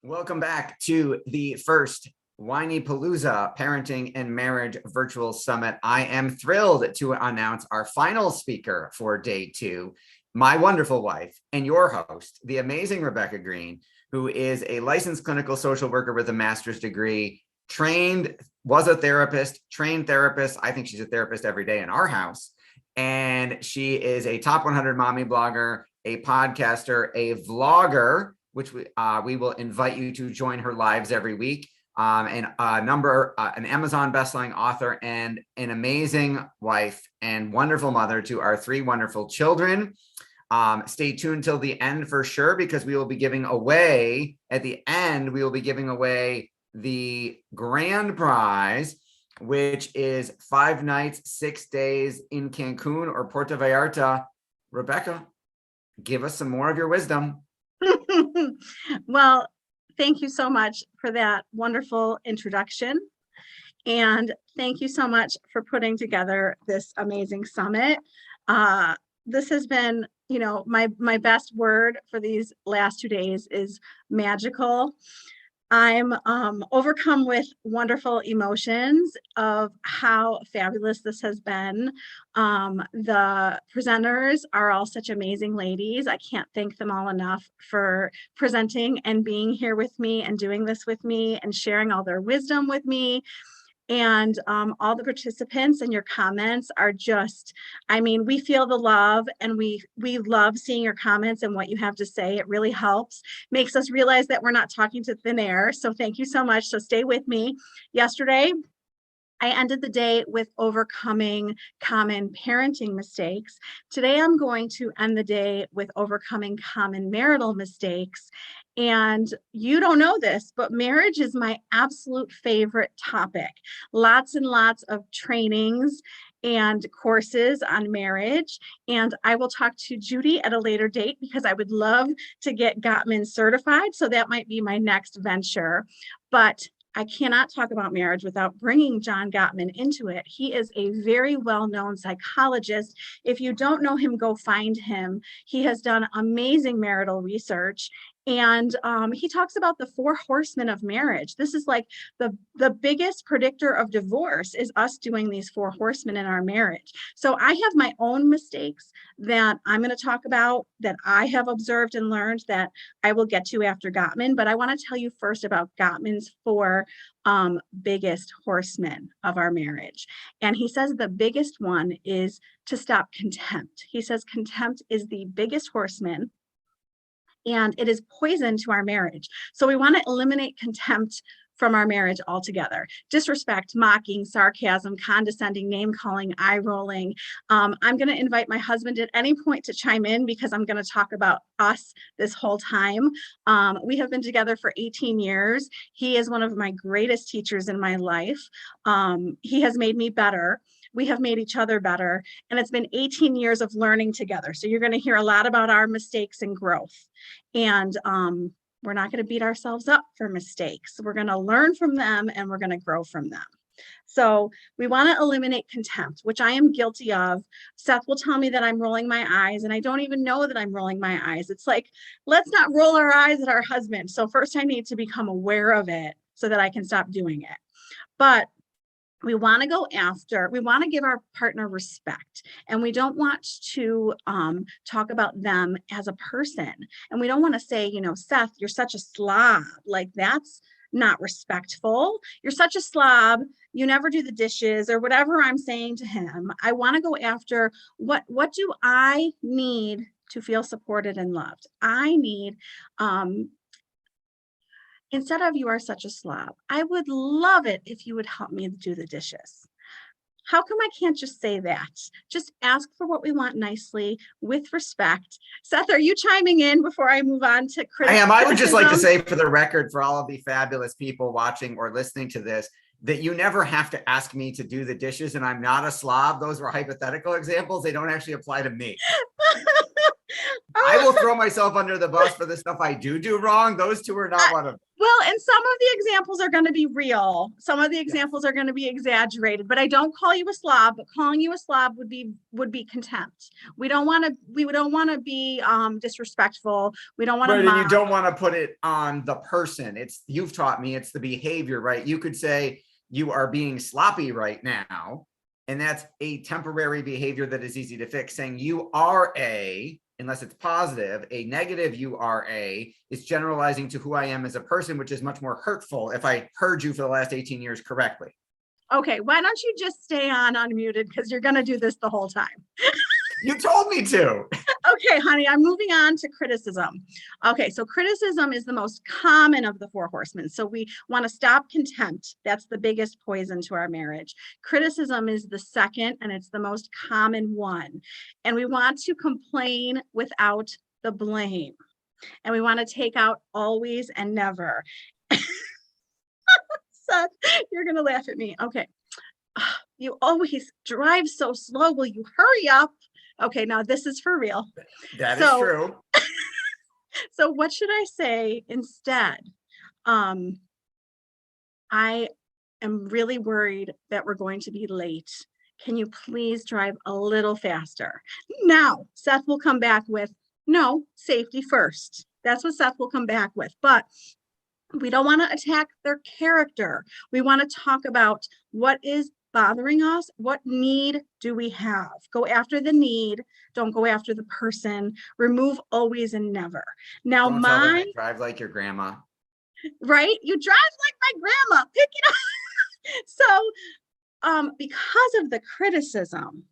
Welcome back to the first Whinypaluza Parenting and Marriage Virtual Summit. I am thrilled to announce our final speaker for day 2, my wonderful wife and your host, the amazing Rebecca Greene, who is a licensed clinical social worker with a master's degree, was a therapist, trained therapist. I think she's a therapist every day in our house. And she is a top 100 mommy blogger, a podcaster, a vlogger, which we will invite you to join her lives every week. And an Amazon bestselling author and an amazing wife and wonderful mother to our 3 wonderful children. Stay tuned till the end for sure, because we will be giving away at the end, the grand prize, which is 5 nights, 6 days in Cancun or Puerto Vallarta. Rebecca, give us some more of your wisdom. Well, thank you so much for that wonderful introduction. And thank you so much for putting together this amazing summit. This has been, my best word for these last 2 days is magical. I'm overcome with wonderful emotions of how fabulous this has been. The presenters are all such amazing ladies. I can't thank them all enough for presenting and being here with me and doing this with me and sharing all their wisdom with me. And all the participants and your comments are just, we feel the love, and we love seeing your comments and what you have to say. It really helps, makes us realize that we're not talking to thin air. So thank you so much. So stay with me. Yesterday, I ended the day with overcoming common parenting mistakes. Today, I'm going to end the day with overcoming common marital mistakes. And you don't know this, but marriage is my absolute favorite topic. Lots and lots of trainings and courses on marriage. And I will talk to Judy at a later date, because I would love to get Gottman certified. So that might be my next venture. But I cannot talk about marriage without bringing John Gottman into it. He is a very well-known psychologist. If you don't know him, go find him. He has done amazing marital research. And he talks about the 4 horsemen of marriage. This is like the biggest predictor of divorce, is us doing these 4 horsemen in our marriage. So I have my own mistakes that I'm going to talk about, that I have observed and learned, that I will get to after Gottman. But I want to tell you first about Gottman's 4 biggest horsemen of our marriage. And he says the biggest one is to stop contempt. He says contempt is the biggest horseman, and it is poison to our marriage. So we want to eliminate contempt from our marriage altogether. Disrespect, mocking, sarcasm, condescending, name calling, eye rolling. I'm going to invite my husband at any point to chime in, because I'm going to talk about us this whole time. We have been together for 18 years. He is one of my greatest teachers in my life. He has made me better. We have made each other better. And it's been 18 years of learning together. So you're going to hear a lot about our mistakes and growth. And we're not going to beat ourselves up for mistakes. We're going to learn from them, and we're going to grow from them. So we want to eliminate contempt, which I am guilty of. Seth will tell me that I'm rolling my eyes, and I don't even know that I'm rolling my eyes. It's like, let's not roll our eyes at our husband. So first I need to become aware of it so that I can stop doing it. But we want to we want to give our partner respect, and we don't want to talk about them as a person. And we don't want to say, Seth, you're such a slob. Like, that's not respectful. You're such a slob. You never do the dishes, or whatever I'm saying to him. I want to go after what do I need to feel supported and loved? I need, instead of you are such a slob, I would love it if you would help me do the dishes. How come I can't just say that? Just ask for what we want nicely, with respect. Seth, are you chiming in before I move on to criticism? I am. I would just like to say, for the record, for all of the fabulous people watching or listening to this, that you never have to ask me to do the dishes, and I'm not a slob. Those were hypothetical examples. They don't actually apply to me. I will throw myself under the bus for the stuff I do wrong. Those 2 are not one of them. Well, and some of the examples are going to be real. Some of the examples are going to be exaggerated, but I don't call you a slob, but calling you a slob would be contempt. We don't want to be disrespectful. We don't want to Right, and you mock. don't want to put it on the person. You've taught me it's the behavior, right? You could say you are being sloppy right now, and that's a temporary behavior that is easy to fix. Saying you are unless it's positive, a negative you are is generalizing to who I am as a person, which is much more hurtful if I heard you for the last 18 years correctly. Okay, why don't you just stay on unmuted because you're going to do this the whole time. You told me to. Okay, honey, I'm moving on to criticism. Okay, so criticism is the most common of the four horsemen. So we want to stop contempt. That's the biggest poison to our marriage. Criticism is the second, and it's the most common one. And we want to complain without the blame. And we want to take out always and never. Seth, you're going to laugh at me. Okay. You always drive so slow. Will you hurry up? Okay, now this is for real. That is true. So what should I say instead? I am really worried that we're going to be late. Can you please drive a little faster? Now, Seth will come back with, no, safety first. That's what Seth will come back with. But we don't want to attack their character. We want to talk about what is bothering us. What need do we have? Go after the need. Don't go after the person. Remove always and never. Now, Don't tell them I drive like your grandma. Right? You drive like my grandma. Pick it up. So, because of the criticism,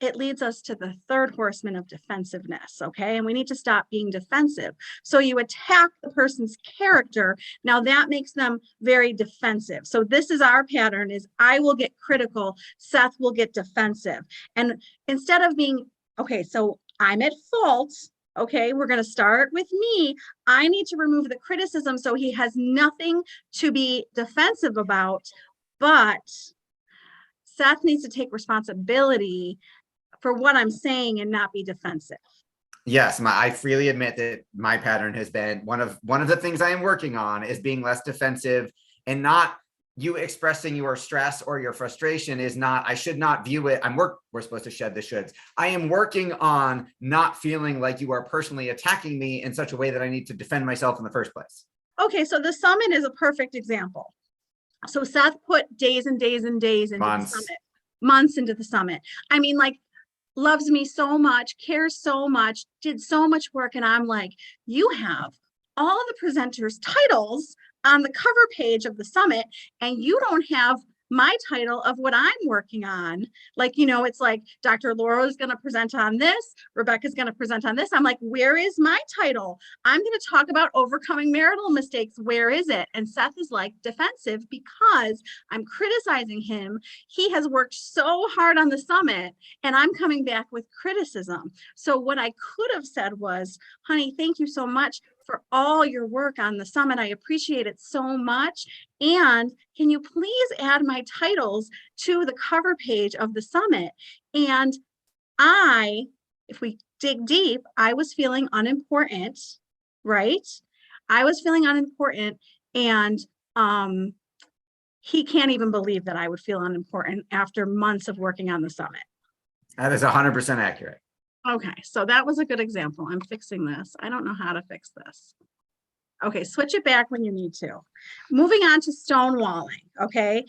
it leads us to the third horseman of defensiveness, okay? And we need to stop being defensive. So you attack the person's character. Now that makes them very defensive. So this is our pattern is I will get critical, Seth will get defensive. And instead of being, okay, so I'm at fault, okay, we're going to start with me. I need to remove the criticism so he has nothing to be defensive about, but Seth needs to take responsibility for what I'm saying and not be defensive. Yes, I freely admit that my pattern has been one of the things I am working on is being less defensive, and not you expressing your stress or your frustration is not, I should not view it. We're supposed to shed the shoulds. I am working on not feeling like you are personally attacking me in such a way that I need to defend myself in the first place. Okay, so the summit is a perfect example. So Seth put days and days and days into the summit, months into the summit. I mean, like, loves me so much, cares so much, did so much work. And I'm like, you have all the presenters' titles on the cover page of the summit, and you don't have my title of what I'm working on. Like, you know, it's like Dr. Laura is going to present on this. Rebecca's going to present on this. I'm like, where is my title? I'm going to talk about overcoming marital mistakes. Where is it? And Seth is like defensive because I'm criticizing him. He has worked so hard on the summit and I'm coming back with criticism. So what I could have said was, honey, thank you so much for all your work on the summit. I appreciate it so much. And can you please add my titles to the cover page of the summit? And if we dig deep, I was feeling unimportant, right? I was feeling unimportant, and he can't even believe that I would feel unimportant after months of working on the summit. That is 100% accurate. Okay, so that was a good example. I'm fixing this. I don't know how to fix this. Okay, switch it back when you need to. Moving on to stonewalling, okay?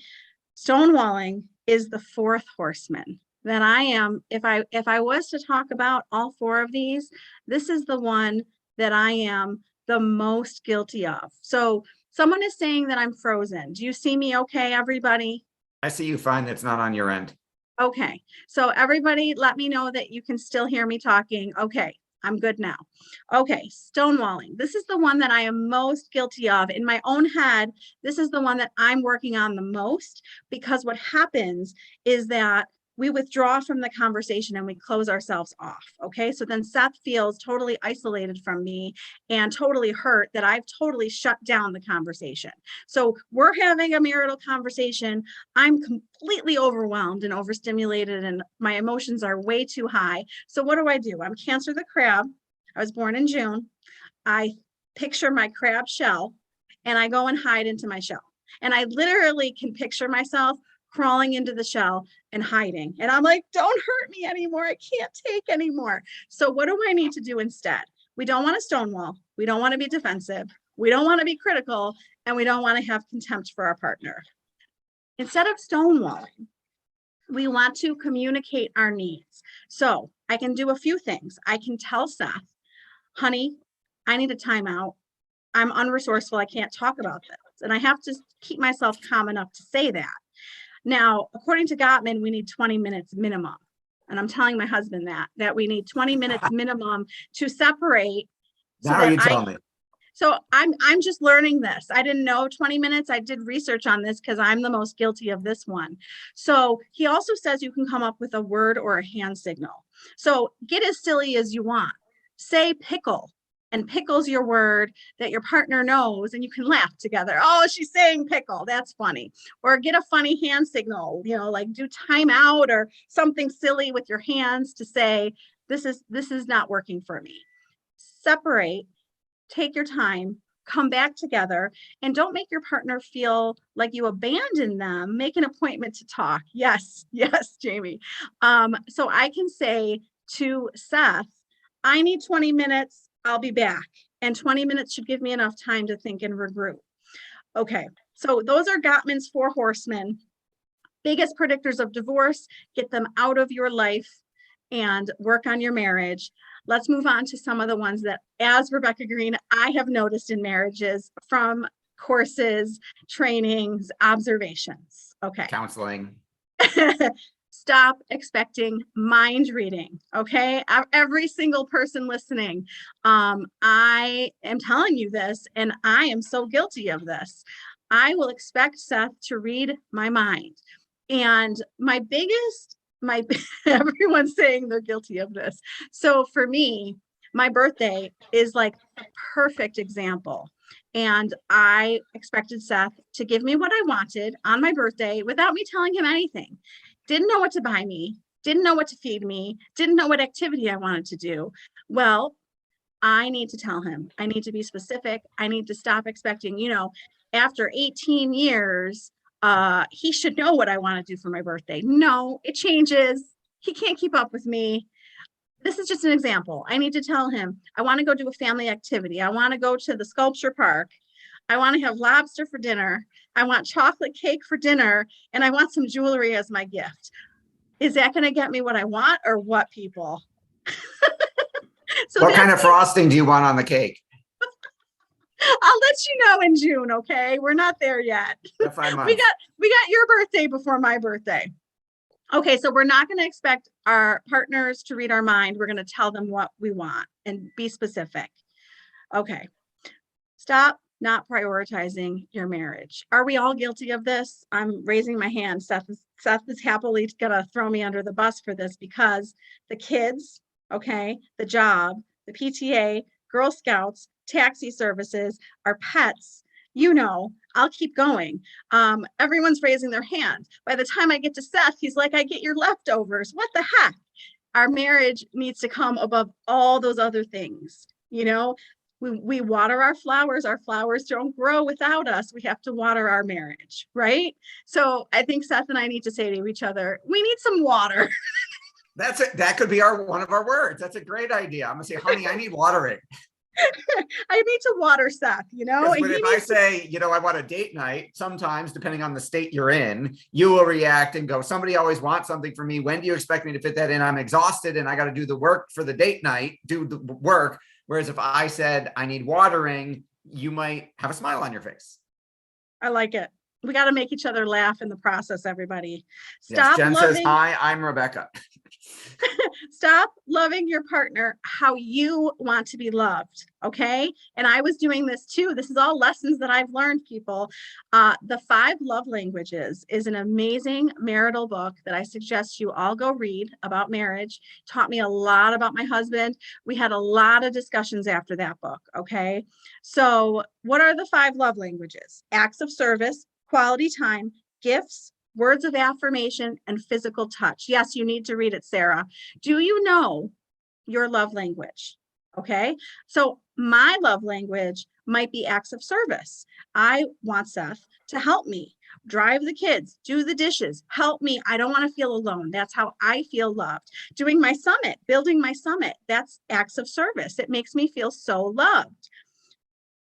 Stonewalling is the fourth horseman that I am. If I was to talk about all four of these, this is the one that I am the most guilty of. So someone is saying that I'm frozen. Do you see me okay, everybody? I see you fine. That's not on your end. Okay, so everybody let me know that you can still hear me talking. Okay, I'm good now. Okay, stonewalling. This is the one that I am most guilty of. In my own head, this is the one that I'm working on the most, because what happens is that we withdraw from the conversation and we close ourselves off. Okay, so then Seth feels totally isolated from me and totally hurt that I've totally shut down the conversation. So we're having a marital conversation. I'm completely overwhelmed and overstimulated, and my emotions are way too high. So what do? I'm Cancer the crab. I was born in June. I picture my crab shell, and I go and hide into my shell. And I literally can picture myself crawling into the shell and hiding. And I'm like, don't hurt me anymore. I can't take anymore. So what do I need to do instead? We don't want to stonewall. We don't want to be defensive. We don't want to be critical. And we don't want to have contempt for our partner. Instead of stonewalling, we want to communicate our needs. So I can do a few things. I can tell Seth, honey, I need a timeout. I'm unresourceful. I can't talk about this. And I have to keep myself calm enough to say that. Now, according to Gottman, we need 20 minutes minimum. And I'm telling my husband that we need 20 minutes minimum to separate. Now you tell me. So I'm just learning this. I didn't know 20 minutes. I did research on this because I'm the most guilty of this one. So he also says you can come up with a word or a hand signal. So get as silly as you want. Say pickle, and pickle's your word that your partner knows, and you can laugh together. Oh, she's saying pickle. That's funny. Or get a funny hand signal, like do time out or something silly with your hands to say, this is not working for me. Separate, take your time, come back together, and don't make your partner feel like you abandon them. Make an appointment to talk. Yes, Jamie. So I can say to Seth, I need 20 minutes. I'll be back. And 20 minutes should give me enough time to think and regroup. Okay, so those are Gottman's 4 horsemen. Biggest predictors of divorce. Get them out of your life and work on your marriage. Let's move on to some of the ones that, as Rebecca Greene, I have noticed in marriages from courses, trainings, observations. Okay. Counseling. Stop expecting mind reading. Okay. Every single person listening. I am telling you this, and I am so guilty of this. I will expect Seth to read my mind. And everyone's saying they're guilty of this. So for me, my birthday is like a perfect example. And I expected Seth to give me what I wanted on my birthday without me telling him anything. Didn't know what to buy me, didn't know what to feed me, didn't know what activity I wanted to do. Well, I need to tell him. I need to be specific. I need to stop expecting, after 18 years, he should know what I want to do for my birthday. No, it changes. He can't keep up with me. This is just an example. I need to tell him, I want to go do a family activity. I want to go to the sculpture park. I want to have lobster for dinner. I want chocolate cake for dinner. And I want some jewelry as my gift. Is that going to get me what I want or what, people? What kind of frosting do you want on the cake? I'll let you know in June, okay? We're not there yet. 5 months. We got your birthday before my birthday. Okay, so we're not going to expect our partners to read our mind. We're going to tell them what we want and be specific. Okay. Stop not prioritizing your marriage. Are we all guilty of this? I'm raising my hand. Seth is happily going to throw me under the bus for this because the kids, okay, the job, the PTA, Girl Scouts, taxi services, our pets, I'll keep going. Everyone's raising their hand. By the time I get to Seth, he's like, I get your leftovers. What the heck? Our marriage needs to come above all those other things. We water our flowers. Our flowers don't grow without us. We have to water our marriage, right? So I think Seth and I need to say to each other, we need some water. That's it. That could be one of our words. That's a great idea. I'm gonna say, honey, I need watering. I need to water Seth, But if I say, I want a date night, sometimes depending on the state you're in, you will react and go, somebody always wants something from me. When do you expect me to fit that in? I'm exhausted and I got to do the work for the date night, do the work. Whereas if I said I need watering, you might have a smile on your face. I like it. We got to make each other laugh in the process, everybody. Stop. Yes, Jen says, hi, I'm Rebecca. Stop loving your partner how you want to be loved. Okay. And I was doing this too. This is all lessons that I've learned, people. The 5 Love Languages is an amazing marital book that I suggest you all go read about marriage. Taught me a lot about my husband. We had a lot of discussions after that book. Okay. So what are the 5 love languages? Acts of service, quality time, gifts, words of affirmation, and physical touch. Yes, you need to read it, Sarah. Do you know your love language? Okay. So my love language might be acts of service. I want Seth to help me drive the kids, do the dishes, help me. I don't want to feel alone. That's how I feel loved. Doing my summit, building my summit, that's acts of service. It makes me feel so loved.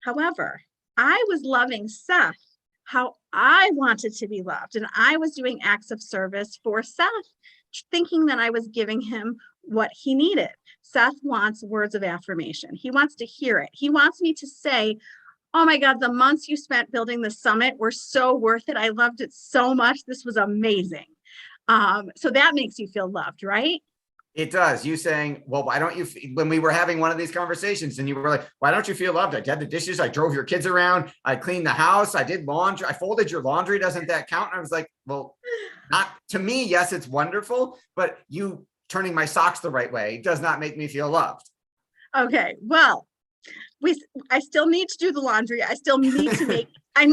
However, I was loving Seth how I wanted to be loved, and I was doing acts of service for Seth, thinking that I was giving him what he needed. Seth wants words of affirmation. He wants to hear it. He wants me to say, oh my God, the months you spent building the summit were so worth it. I loved it so much. This was amazing. So that makes you feel loved, right? It does. You saying, well, why don't you, when we were having one of these conversations and you were like, why don't you feel loved? I did the dishes. I drove your kids around. I cleaned the house. I did laundry. I folded your laundry. Doesn't that count? And I was like, well, not to me. Yes, it's wonderful, but you turning my socks the right way does not make me feel loved. Okay. Well, I still need to do the laundry. I still need to make,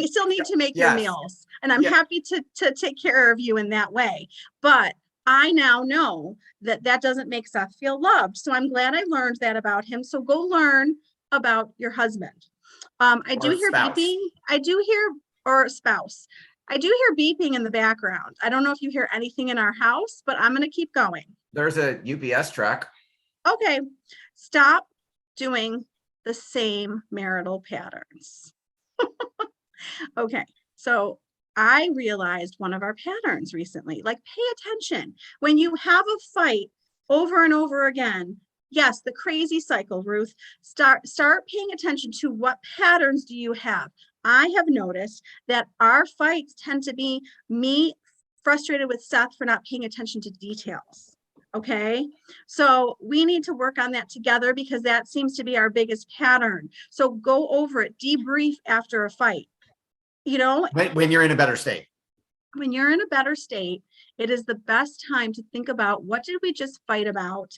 still need to make your meals, and I'm happy to take care of you in that way. But I now know that that doesn't make Seth feel loved. So I'm glad I learned that about him. So go learn about your husband. I do hear beeping. I do hear, or spouse. I do hear beeping in the background. I don't know if you hear anything in our house, but I'm going to keep going. There's a UPS truck. Okay. Stop doing the same marital patterns. Okay. So I realized one of our patterns recently, like pay attention. When you have a fight over and over again, yes, the crazy cycle, Ruth, start paying attention to what patterns do you have. I have noticed that our fights tend to be me frustrated with Seth for not paying attention to details. Okay, so we need to work on that together because that seems to be our biggest pattern. So go over it, debrief after a fight. You know, when you're in a better state. When you're in a better state, it is the best time to think about, what did we just fight about?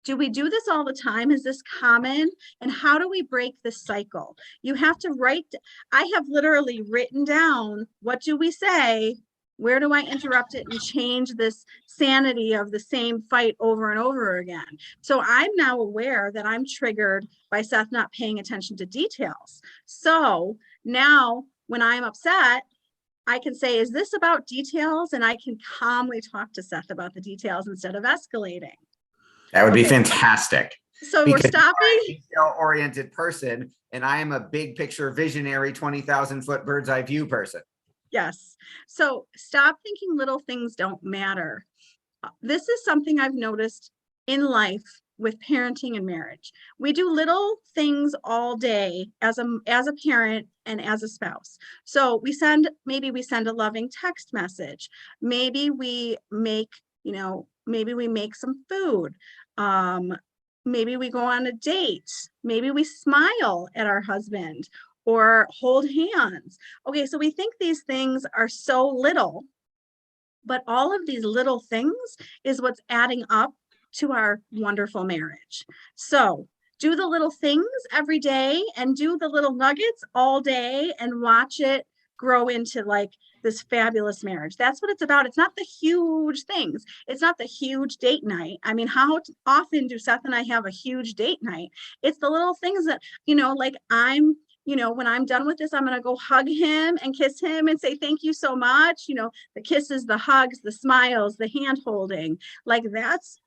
Do we do this all the time? Is this common? And how do we break this cycle? You have to write. I have literally written down, what do we say? Where do I interrupt it and change this sanity of the same fight over and over again? So I'm now aware that I'm triggered by Seth not paying attention to details. So now when I'm upset, I can say, is this about details? And I can calmly talk to Seth about the details instead of escalating. That would be fantastic. So we're stopping. I'm a detail-oriented person, and I am a big picture visionary 20,000 foot bird's eye view person. Yes. So stop thinking little things don't matter. This is something I've noticed in life with parenting and marriage. We do little things all day as a parent and as a spouse. So maybe we send a loving text message. Maybe we make some food. Maybe we go on a date. Maybe we smile at our husband or hold hands. Okay, so we think these things are so little, but all of these little things is what's adding up to our wonderful marriage. So do the little things every day and do the little nuggets all day and watch it grow into like this fabulous marriage. That's what it's about. It's not the huge things. It's not the huge date night. I mean, how often do Seth and I have a huge date night? It's the little things that, like when I'm done with this, I'm going to go hug him and kiss him and say, thank you so much. The kisses, the hugs, the smiles, the hand holding, like that's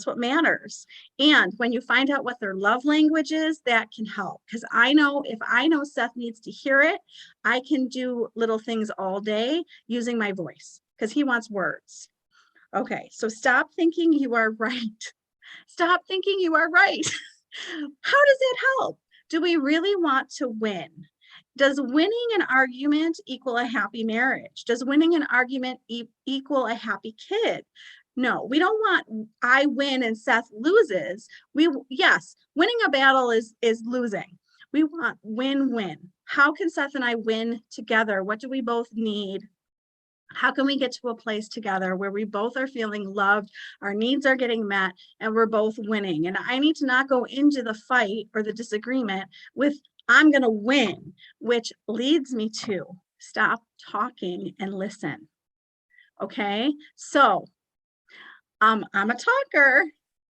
what matters. And when you find out what their love language is, that can help. Because if I know Seth needs to hear it, I can do little things all day using my voice because he wants words. Okay, so stop thinking you are right. Stop thinking you are right. How does it help? Do we really want to win? Does winning an argument equal a happy marriage? Does winning an argument equal a happy kid? No, we don't want I win and Seth loses. Yes, winning a battle is losing. We want win-win. How can Seth and I win together? What do we both need? How can we get to a place together where we both are feeling loved, our needs are getting met, and we're both winning? And I need to not go into the fight or the disagreement with, I'm going to win, which leads me to stop talking and listen. Okay, so I'm a talker.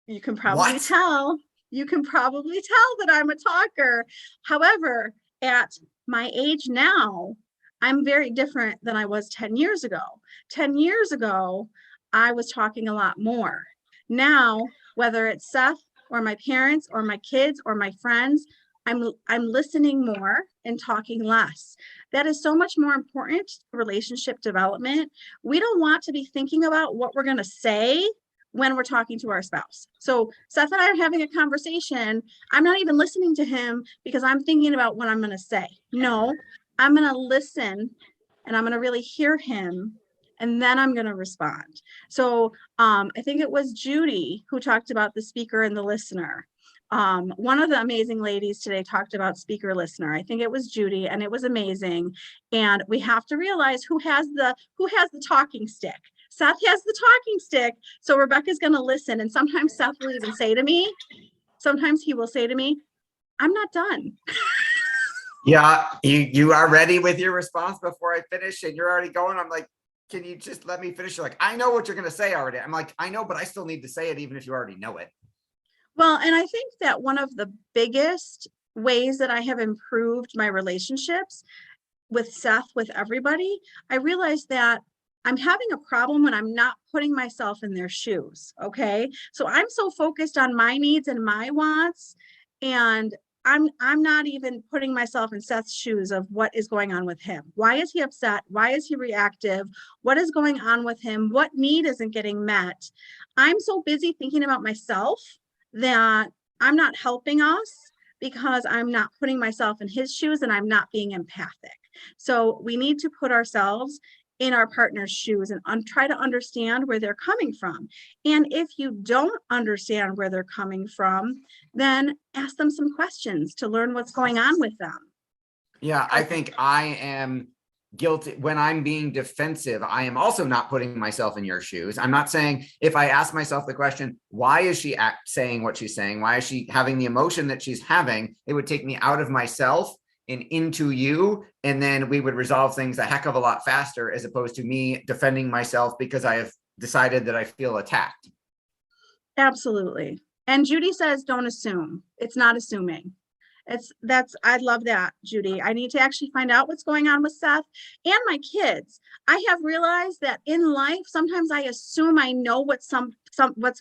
You can probably tell. You can probably tell that I'm a talker. However, at my age now, I'm very different than I was 10 years ago. 10 years ago, I was talking a lot more. Now, whether it's Seth or my parents or my kids or my friends, I'm listening more and talking less. That is so much more important to relationship development. We don't want to be thinking about what we're going to say when we're talking to our spouse. So Seth and I are having a conversation. I'm not even listening to him because I'm thinking about what I'm going to say. No, I'm going to listen and I'm going to really hear him, and then I'm going to respond. So I think it was Judy who talked about the speaker and the listener. One of the amazing ladies today talked about speaker listener. I think it was Judy, and it was amazing. And we have to realize who has the talking stick. Seth has the talking stick. So Rebecca's going to listen. And sometimes Seth will even say to me, sometimes he will say to me, I'm not done. Yeah, you are ready with your response before I finish and you're already going. I'm like, can you just let me finish? You're like, I know what you're going to say already. I'm like, I know, but I still need to say it even if you already know it. Well, and I think that one of the biggest ways that I have improved my relationships with Seth, with everybody, I realized that I'm having a problem when I'm not putting myself in their shoes. Okay. So I'm so focused on my needs and my wants, and I'm not even putting myself in Seth's shoes of what is going on with him. Why is he upset? Why is he reactive? What is going on with him? What need isn't getting met? I'm so busy thinking about myself that I'm not helping us because I'm not putting myself in his shoes and I'm not being empathic. So we need to put ourselves in our partner's shoes and try to understand where they're coming from. And if you don't understand where they're coming from, then ask them some questions to learn what's going on with them. Yeah, I think I am guilty when I'm being defensive. I am also not putting myself in your shoes. I'm not saying, if I ask myself the question, why is she saying what she's saying? Why is she having the emotion that she's having? It would take me out of myself and into you. And then we would resolve things a heck of a lot faster, as opposed to me defending myself because I have decided that I feel attacked. Absolutely. And Judy says, don't assume. It's not assuming. I love that, Judy. I need to actually find out what's going on with Seth and my kids. I have realized that in life, sometimes I assume I know what's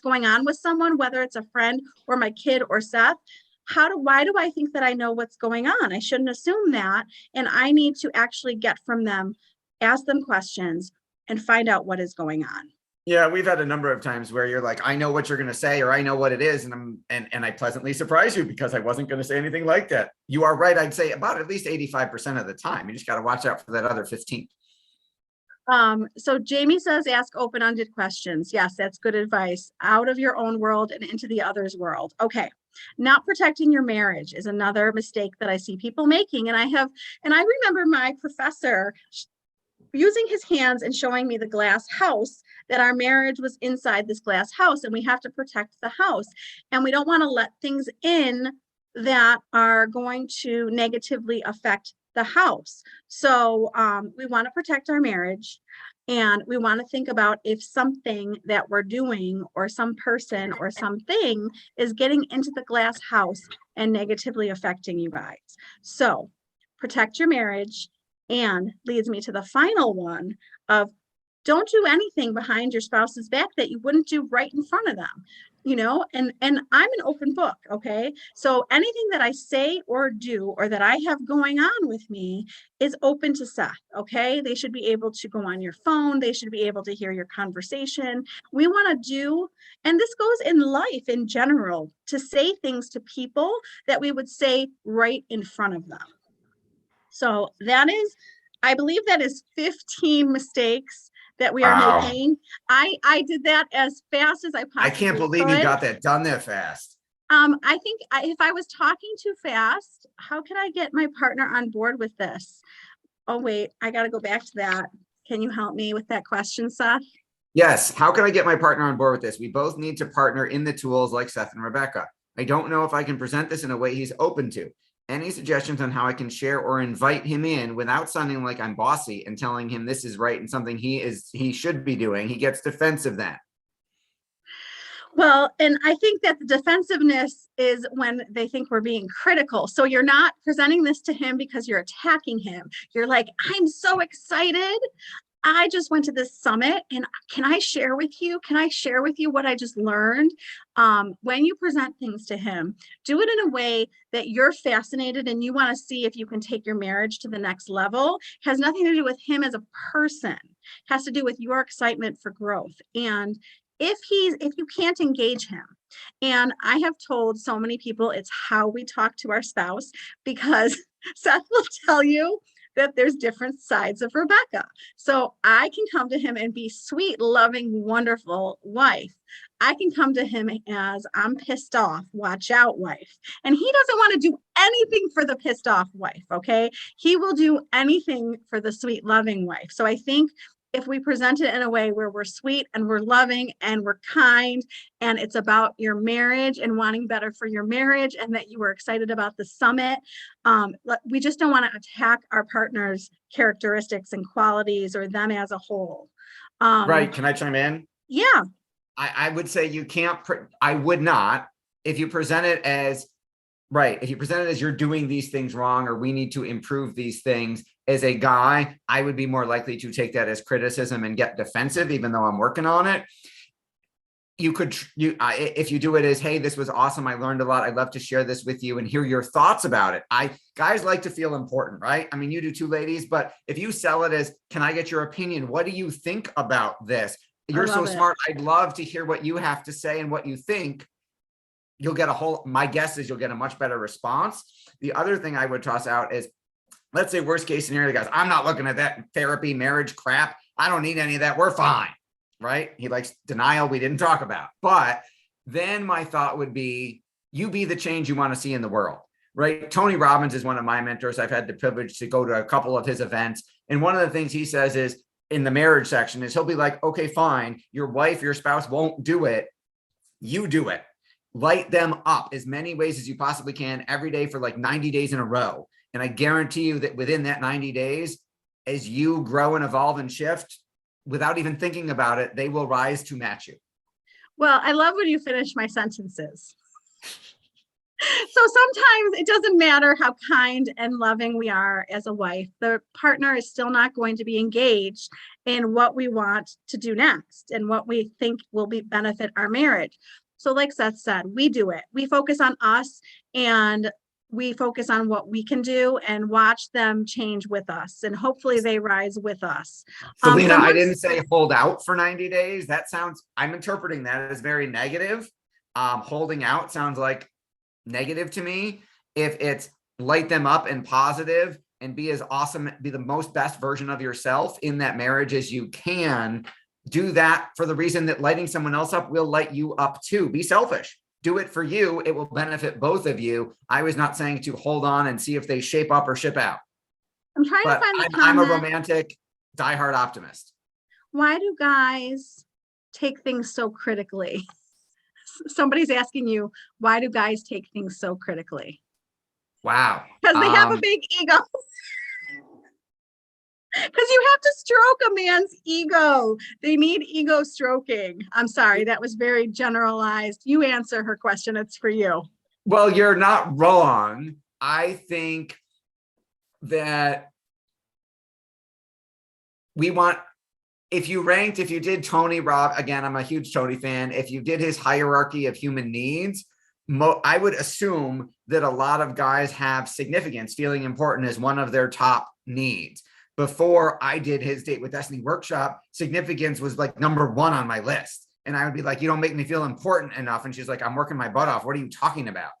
going on with someone, whether it's a friend or my kid or Seth. Why do I think that I know what's going on? I shouldn't assume that. And I need to actually get from them, ask them questions, and find out what is going on. Yeah, we've had a number of times where you're like, I know what you're going to say, or I know what it is. And I pleasantly surprise you because I wasn't going to say anything like that. You are right. I'd say about at least 85% of the time. You just got to watch out for that other 15. So Jamie says, ask open-ended questions. Yes, that's good advice. Out of your own world and into the other's world. Okay. Not protecting your marriage is another mistake that I see people making. And I remember my professor using his hands and showing me the glass house, that our marriage was inside this glass house and we have to protect the house. And we don't want to let things in that are going to negatively affect the house. So we want to protect our marriage, and we want to think about if something that we're doing or some person or something is getting into the glass house and negatively affecting you guys. So protect your marriage, and leads me to the final one of don't do anything behind your spouse's back that you wouldn't do right in front of them. And I'm an open book. Okay. So anything that I say or do or that I have going on with me is open to Seth. Okay. They should be able to go on your phone. They should be able to hear your conversation. We want to do, and this goes in life in general, to say things to people that we would say right in front of them. So I believe that is 15 mistakes that we are making. I did that as fast as I possibly could. I can't believe you got that done that fast. I think if I was talking too fast, how can I get my partner on board with this? Oh, wait, I got to go back to that. Can you help me with that question, Seth? Yes. How can I get my partner on board with this? We both need to partner in the tools like Seth and Rebecca. I don't know if I can present this in a way he's open to. Any suggestions on how I can share or invite him in without sounding like I'm bossy and telling him this is right and something he should be doing? He gets defensive then. Well, and I think that the defensiveness is when they think we're being critical. So you're not presenting this to him because you're attacking him. You're like, I'm so excited. I just went to this summit and can I share with you? Can I share with you what I just learned? When you present things to him, do it in a way that you're fascinated and you want to see if you can take your marriage to the next level. It has nothing to do with him as a person. It has to do with your excitement for growth. And if you can't engage him, and I have told so many people it's how we talk to our spouse, because Seth will tell you that there's different sides of Rebecca. So I can come to him and be sweet, loving, wonderful wife. I can come to him as I'm pissed off, watch out, wife. And he doesn't want to do anything for the pissed off wife. Okay. He will do anything for the sweet, loving wife. So I think if we present it in a way where we're sweet and we're loving and we're kind, and it's about your marriage and wanting better for your marriage, and that you were excited about the summit, we just don't want to attack our partner's characteristics and qualities or them as a whole. Right. Can I chime in? Yeah. I would say you can't, I would not, if you present it as, right, if you present it as you're doing these things wrong or we need to improve these things, as a guy, I would be more likely to take that as criticism and get defensive, even though I'm working on it. You could, if you do it as, hey, this was awesome, I learned a lot, I'd love to share this with you and hear your thoughts about it. Guys like to feel important, right? I mean, you do too, ladies, but if you sell it as, can I get your opinion? What do you think about this? You're so smart. I'd love to hear what you have to say and what you think. You'll get my guess is you'll get a much better response. The other thing I would toss out is, let's say worst case scenario, guys, I'm not looking at that therapy, marriage crap. I don't need any of that. We're fine, right? He likes denial we didn't talk about. But then my thought would be, you be the change you want to see in the world, right? Tony Robbins is one of my mentors. I've had the privilege to go to a couple of his events. And one of the things he says is, in the marriage section, is he'll be like, okay, fine. Your wife, your spouse won't do it. You do it. Light them up as many ways as you possibly can every day for like 90 days in a row. And I guarantee you that within that 90 days, as you grow and evolve and shift, without even thinking about it, they will rise to match you. Well, I love when you finish my sentences. So sometimes it doesn't matter how kind and loving we are as a wife. The partner is still not going to be engaged in what we want to do next and what we think will benefit our marriage. So like Seth said, we do it. We focus on us and we focus on what we can do and watch them change with us. And hopefully they rise with us. Selena, I didn't say hold out for 90 days. That sounds, I'm interpreting that as very negative. Holding out sounds like negative to me. If it's light them up and positive and be as awesome, be the most best version of yourself in that marriage as you can, do that for the reason that lighting someone else up will light you up too. Be selfish. Do it for you. It will benefit both of you. I was not saying to hold on and see if they shape up or ship out. I'm trying to find the I'm a comment. romantic, diehard optimist. Why do guys take things so critically? Somebody's asking you, why do guys take things so critically? Wow. Because they have a big ego. Because you have to stroke a man's ego. They need ego stroking. I'm sorry, that was very generalized. You answer her question. It's for you. Well, you're not wrong. I think that we want, if you did Tony Robb, again, I'm a huge Tony fan. If you did his hierarchy of human needs, I would assume that a lot of guys have significance, feeling important as one of their top needs. Before I did his Date with Destiny workshop, significance was like number one on my list. And I would be like, you don't make me feel important enough. And she's like, I'm working my butt off. What are you talking about?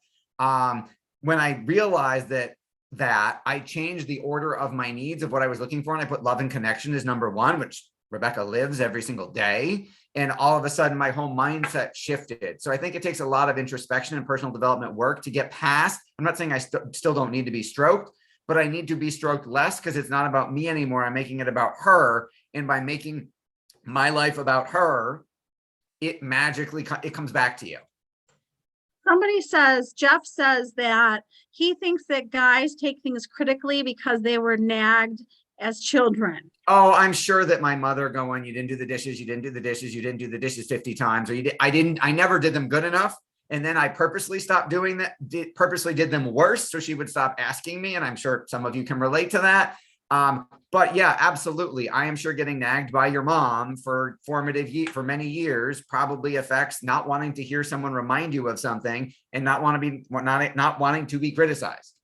When I realized that I changed the order of my needs of what I was looking for, and I put love and connection as number one, which Rebecca lives every single day. And all of a sudden my whole mindset shifted. So I think it takes a lot of introspection and personal development work to get past. I'm not saying I still don't need to be stroked, but I need to be stroked less because it's not about me anymore. I'm making it about her. And by making my life about her, it magically, it comes back to you. Somebody says, Jeff says that he thinks that guys take things critically because they were nagged as children. Oh, I'm sure that my mother going, you didn't do the dishes, you didn't do the dishes, you didn't do the dishes 50 times, or I never did them good enough. And then I purposely stopped doing that, purposely did them worse. So she would stop asking me. And I'm sure some of you can relate to that. But yeah, absolutely. I am sure getting nagged by your mom for many years probably affects not wanting to hear someone remind you of something and not wanting to be criticized.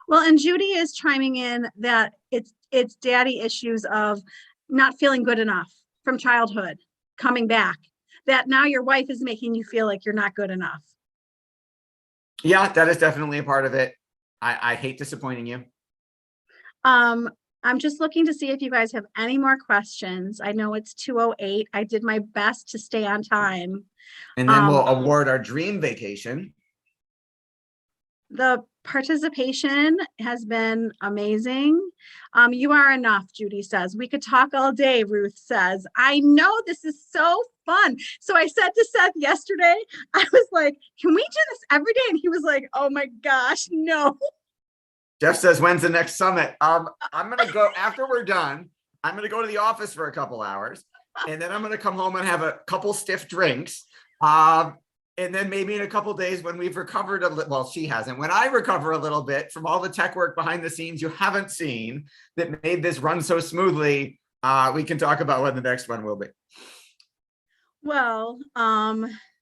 Well, and Judy is chiming in that it's daddy issues of not feeling good enough from childhood coming back, that now your wife is making you feel like you're not good enough. Yeah, that is definitely a part of it. I hate disappointing you. I'm just looking to see if you guys have any more questions. I know it's 2:08. I did my best to stay on time. And then we'll award our dream vacation. The participation has been amazing. You are enough, Judy says. We could talk all day, Ruth says. I know, this is so fun. So I said to Seth yesterday, I was like, can we do this every day? And he was like, oh my gosh, no. Jeff says, when's the next summit? I'm going to go after we're done. I'm going to go to the office for a couple hours, and then I'm going to come home and have a couple stiff drinks. And then maybe in a couple days when we've recovered a little, well, she hasn't, when I recover a little bit from all the tech work behind the scenes you haven't seen that made this run so smoothly, we can talk about what the next one will be. Well,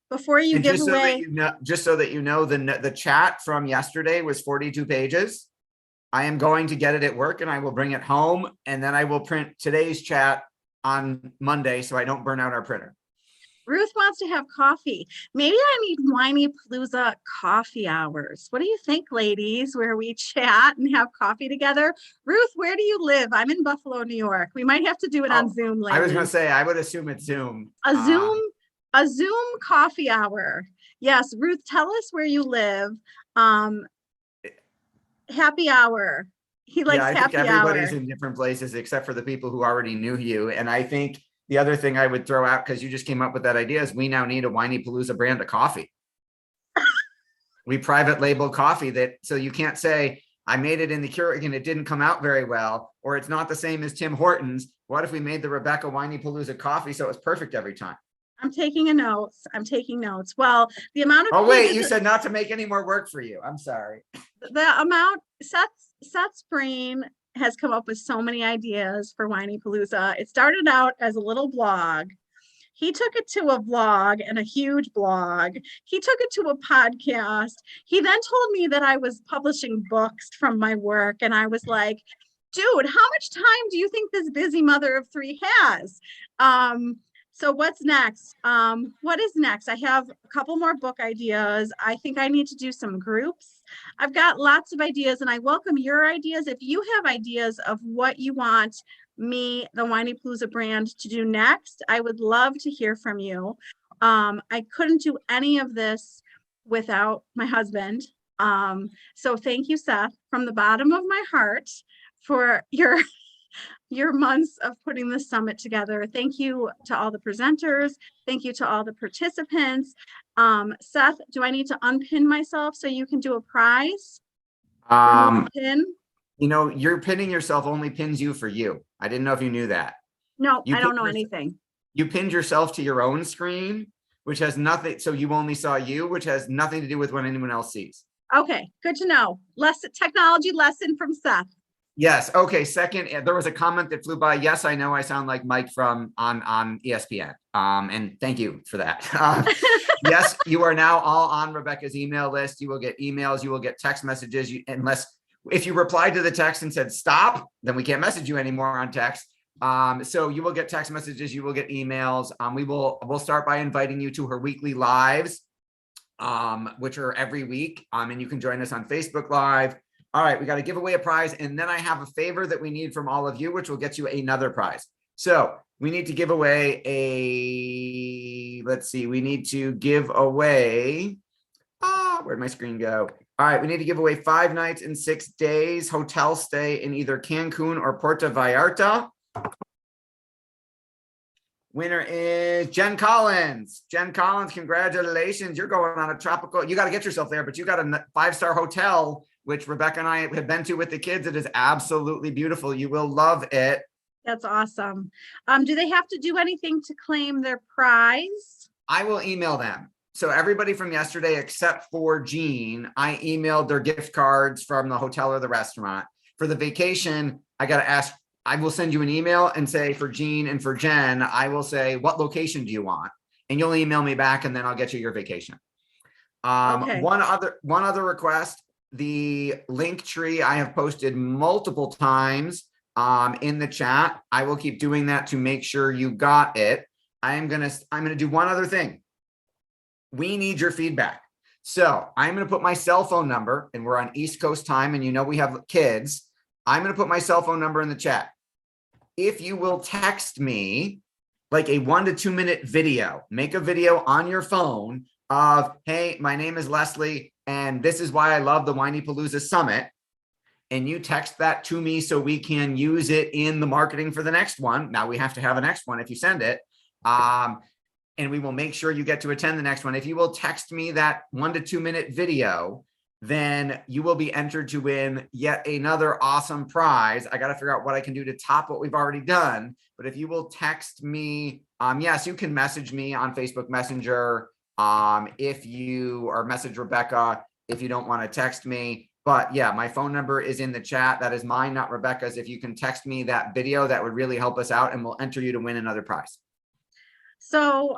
before you give away. Just so that you know, the chat from yesterday was 42 pages. I am going to get it at work and I will bring it home, and then I will print today's chat on Monday so I don't burn out our printer. Ruth wants to have coffee. Maybe I need Whinypaluza coffee hours. What do you think, ladies, where we chat and have coffee together? Ruth, where do you live? I'm in Buffalo, New York. We might have to do it on Zoom later. I was going to say, I would assume it's Zoom. A Zoom coffee hour. Yes, Ruth, tell us where you live. Happy hour. He likes happy hour. I think everybody's in different places except for the people who already knew you. And I think the other thing I would throw out, because you just came up with that idea, is we now need a Whinypaluza brand of coffee. We private label coffee so you can't say, I made it in the Keurig and it didn't come out very well, or it's not the same as Tim Hortons. What if we made the Rebecca Whinypaluza coffee so it was perfect every time? I'm taking notes. Well, the amount of— Oh, wait, you said not to make any more work for you. I'm sorry. The amount, Seth's brain has come up with so many ideas for Whinypaluza. It started out as a little blog. He took it to a vlog and a huge blog. He took it to a podcast. He then told me that I was publishing books from my work. And I was like, dude, how much time do you think this busy mother of three has? So what's next? What is next? I have a couple more book ideas. I think I need to do some groups. I've got lots of ideas, and I welcome your ideas. If you have ideas of what you want me, the Whinypaluza brand, to do next, I would love to hear from you. I couldn't do any of this without my husband. So thank you, Seth, from the bottom of my heart for your months of putting this summit together. Thank you to all the presenters. Thank you to all the participants. Seth, do I need to unpin myself so you can do a prize? Pin? You know, you're pinning yourself only pins you for you. I didn't know if you knew that. No, I don't know anything. You pinned yourself to your own screen, which has nothing. So you only saw you, which has nothing to do with what anyone else sees. Okay, good to know. Technology lesson from Seth. Yes. Okay. Second, there was a comment that flew by. Yes, I know I sound like Mike from on ESPN. And thank you for that. Yes, you are now all on Rebecca's email list. You will get emails. You will get text messages. If you replied to the text and said stop, then we can't message you anymore on text. So you will get text messages. You will get emails. We'll start by inviting you to her weekly lives, which are every week. And you can join us on Facebook Live. All right, we got to give away a prize. And then I have a favor that we need from all of you, which will get you another prize. So we need to give away we need to give away, where'd my screen go? All right, we need to give away 5 nights and 6 days hotel stay in either Cancun or Puerto Vallarta. Winner is Jen Collins. Jen Collins, congratulations. You're going on a tropical, you got to get yourself there, but you got a 5-star hotel which Rebecca and I have been to with the kids. It is absolutely beautiful. You will love it. That's awesome. Do they have to do anything to claim their prize? I will email them. So everybody from yesterday, except for Jean, I emailed their gift cards from the hotel or the restaurant. For the vacation, I got to ask, I will send you an email and say for Jean and for Jen, I will say, what location do you want? And you'll email me back and then I'll get you your vacation. Okay. One other request, the link tree I have posted multiple times in the chat. I will keep doing that to make sure you got it. I'm gonna do one other thing. We need your feedback. So I'm going to put my cell phone number, and we're on East Coast time, and you know we have kids. I'm going to put my cell phone number in the chat. If you will text me like a 1 to 2 minute video, make a video on your phone of, hey, my name is Leslie, and this is why I love the Whinypaluza Summit. And you text that to me so we can use it in the marketing for the next one. Now we have to have a next one if you send it. And we will make sure you get to attend the next one. If you will text me that 1 to 2 minute video, then you will be entered to win yet another awesome prize. I got to figure out what I can do to top what we've already done. But if you will text me, yes, you can message me on Facebook Messenger. If you or message Rebecca, if you don't want to text me. But yeah, my phone number is in the chat. That is mine, not Rebecca's. If you can text me that video, that would really help us out, and we'll enter you to win another prize. So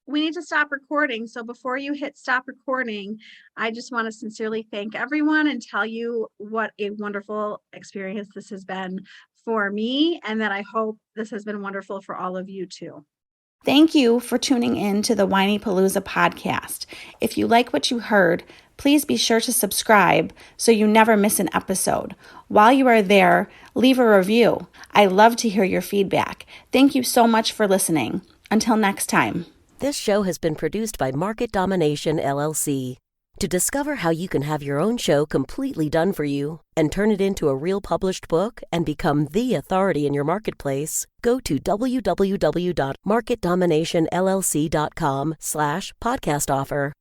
we need to stop recording. So before you hit stop recording, I just want to sincerely thank everyone and tell you what a wonderful experience this has been for me, and that I hope this has been wonderful for all of you too. Thank you for tuning in to the Whinypaluza podcast. If you like what you heard, please be sure to subscribe so you never miss an episode. While you are there, leave a review. I love to hear your feedback. Thank you so much for listening. Until next time. This show has been produced by Market Domination, LLC. To discover how you can have your own show completely done for you and turn it into a real published book and become the authority in your marketplace, go to www.marketdominationllc.com/podcast offer.